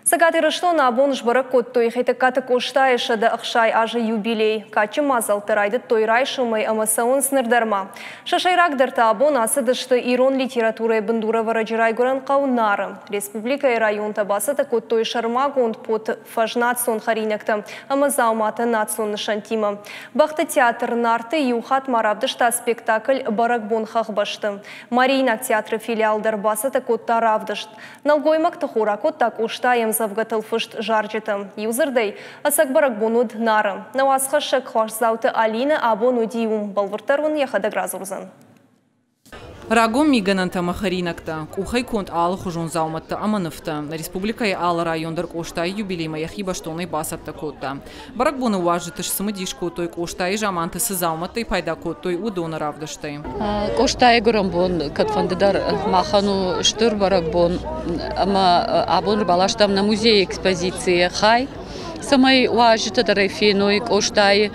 Сагатырышло на бонж барак кот той хете каты коштае шада ахшай ажы юбилей. Качы мазал тырайды тойрай шумай амасаун снырдарма. Шашайрак дырта абон асыдышты ирон литературы бындура вараджирай гуран каунары. Республика и район табасыты кот той шарма гонд под фажнацон харинакты. Амазауматы нацон шантима. Бахты театр нарты юхат марабдышта спектакль барак бон хахбашты. Маринак театры филиал дарбасыты кот таравдышт. Налгоймак тахура кот так уштаем завгатылфышт жаржетым. Юзырдай асак барак бонуд нарым. Науасхашык хвашзауты Алина абону диум балвыртарун яхадагразурзан. Рагом мигананта махаринакта, кухай конт ал хужун зауматта аманыфта. Республика и ал райондар коштай юбилейма яхиба штоной басатта котта. Барак боны важитыш самадиш котой коштай жаманты сызауматта и пайда котой удона равдыштай. Коштай гурам бон катфандадар махану штур барак бон ама абон балаштам на музей экспозиции хай. Самай важита дарефиной коштай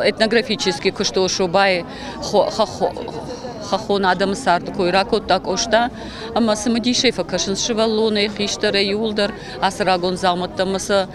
этнографически кушто шубай хахон адам сард койракот так ошта ама самадишей факашн шиваллоны хиштара юлдар асрагон заматтамаса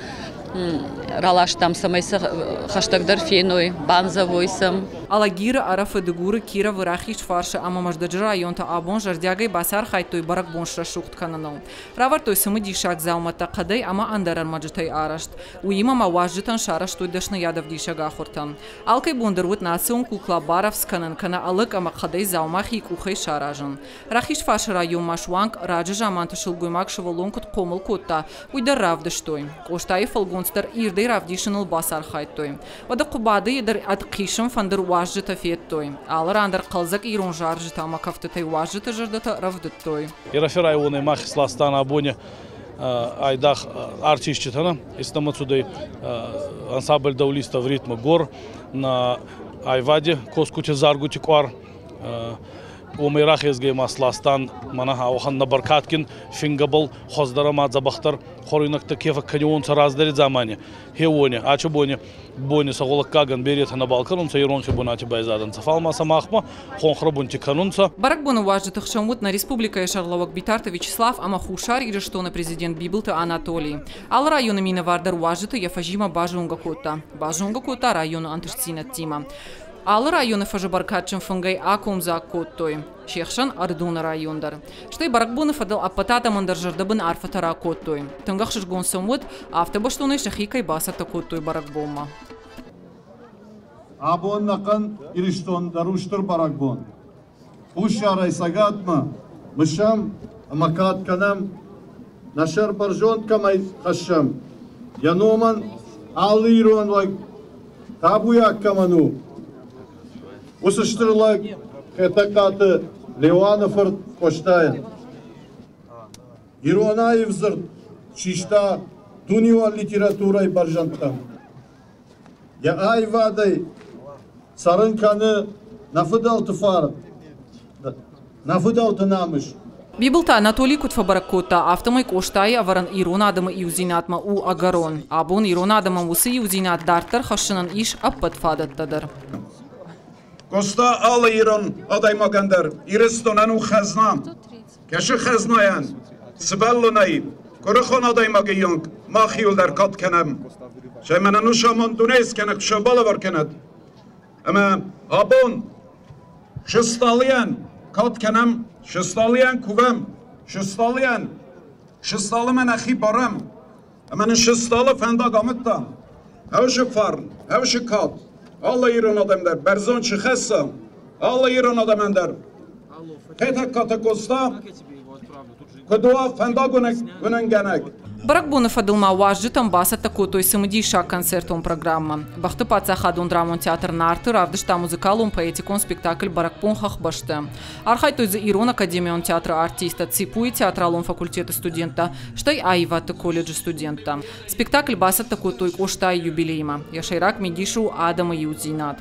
ралаштам самайса хаштагдар феной банзавойсам Алагира арафы дегуры кира вырахиш фарша ама маждаджира районта абон жардягай басар хайтой барак боншра шухт кананау. Равар той самадишак заумата кадай ама андарар маджитай арашт. Уима маважитан шараш той дашна ядав дишага хуртан. Алкай бондарвут национ кукла барав сканан кана алык ама кадай заумахи кухай шаражан. Рахиш фарша район машванг раджа жаманта шылгуймак шывалонкут комыл котта. Уйдар равдыштой. Коштай фалгонстар ирдей равдишанал басар хайтой. Вада кубады идар адқишам фандар важжита феттой. Алар андар қалзак ирон жаржита ама кафтытай важжита жардата равдыттой. Ирафирай уны мах сластан абоне айдах артистчитана. Истамацудей ансамбль даулиста в ритме гор на айваде коскути заргути квар. Умирах езгей масластан манаха охан на баркаткин фингабл хоздара мадзабахтар хоринакта кефа каньон сараздари замане хеоне ачубоне боне саголак каган берет на балкон сайронче бонати байзадан цафалма самахма хонхрабунти канунца Барак бону важжитых шамут на республика и Шарловак Битарта Вячеслав Амахушар и рештона президент Бибылта Анатолий. Ал района мина вардар важжита яфажима бажунга кота району антышцина тима. Ал районы фажабаркатчым фунгай акумза коттой. Шехшан ардуна райондар. Штай баракбуны фадал апатата мандаржардабын арфатара коттой. Тынгах шишгон самут автобаштуны шахикай басата коттой баракбома. Абон накан ириштон даруштыр баракбон. Ушарай сагатма. Мышам амакат канам. Нашар баржон камай хашам. Яноман алирон лайк табуя каману. Усыштырлак хетакаты Леонафорд коштайын. Иронаев зырт шишта дунива литературай баржантам. Я айвадай сарынканы нафыдал тыфард. Нафыдал тынамыш. Бибылта Анатолий Кутфабаракота автомой коштай аваран иронадама иузинатма у агарон. Абон иронадама усы иузинат дартар хашынан иш аппатфадаттадыр. Коста ала ирон адай магандар ирестонану хазнам кеши хазнаян сбеллунай курхон адай магионг махиул дар кат канам шеманану шамон дунес канак шабала вар канат ама абон шсталиан кат канам шсталиан кувам шсталман ахи барам ама шстала фанда гамтта хавш фарн хавш кат Allah İran adamlar, berzon çıkassa, Allah İran adamlar. Tetek katakosta, kudua fendagonek günengenek. Баракбуны фадылма важжитам басата котой самадиша концертом программа. Бахты паца хадун драмон театр нарты равдышта музыкалум поэтикон спектакль баракпун хахбашты. Архай той за ирон академион театра артиста ципуи театралон факультета студента, штай айваты колледжа студента. Спектакль басата котой коштай юбилейма. Яшайрак медишу Адама Юзинат.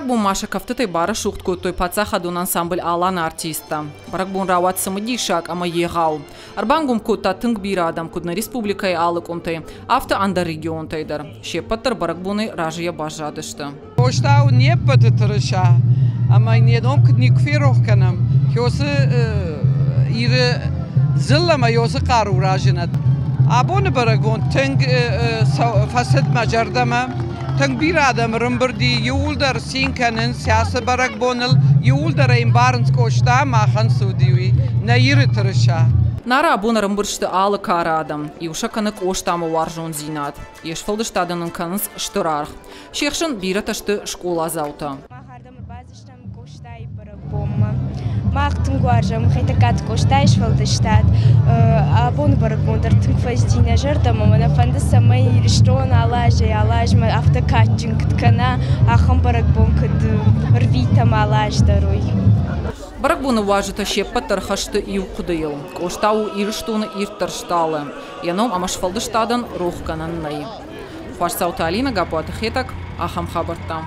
бун Маша кафтытай бара шухтку той пацахадун ансамбль алан артиста. Барак бун рават самадишак ама егау. Арбангум кута тынг бирадам кудна республикай алык умтай. Авто анда регион тайдар. Шепаттар барак буны ражия бажадышты. Оштау не пататырыша. Ама не дом кудни кфирох канам. Хёсы ире зиллама ёсы кару ражинат. Абоны барак бун тынг фасад мажардама. Tang biradam rumberdi yulder sinkanen siyasi barak bonel yulder ein barns koşta mahan sudiwi na yirtırışa. Nara abuna rumberşte alı karadam. Yuşakanık oştamı varjun zinat. Yeşfaldıştadanın kanıs ştırarх. Şekşin birataştı şkola zavta. Мактын гуаржам хайтакат коштайш валдыштат абон барак бондар тынкфаздина жардама мана фанды самай риштон алажма автокатчин кыткана ахам барак бон кыд рвитам алаждаруй. Барак буны важыта шеппаттар хашты иуқыдыйыл. Коштау ирштуны иртаршталы. Яном амашфалдыштадан рухкананнай. Фашсаута Алина Гапуаты Хетак, Ахам Хабартам.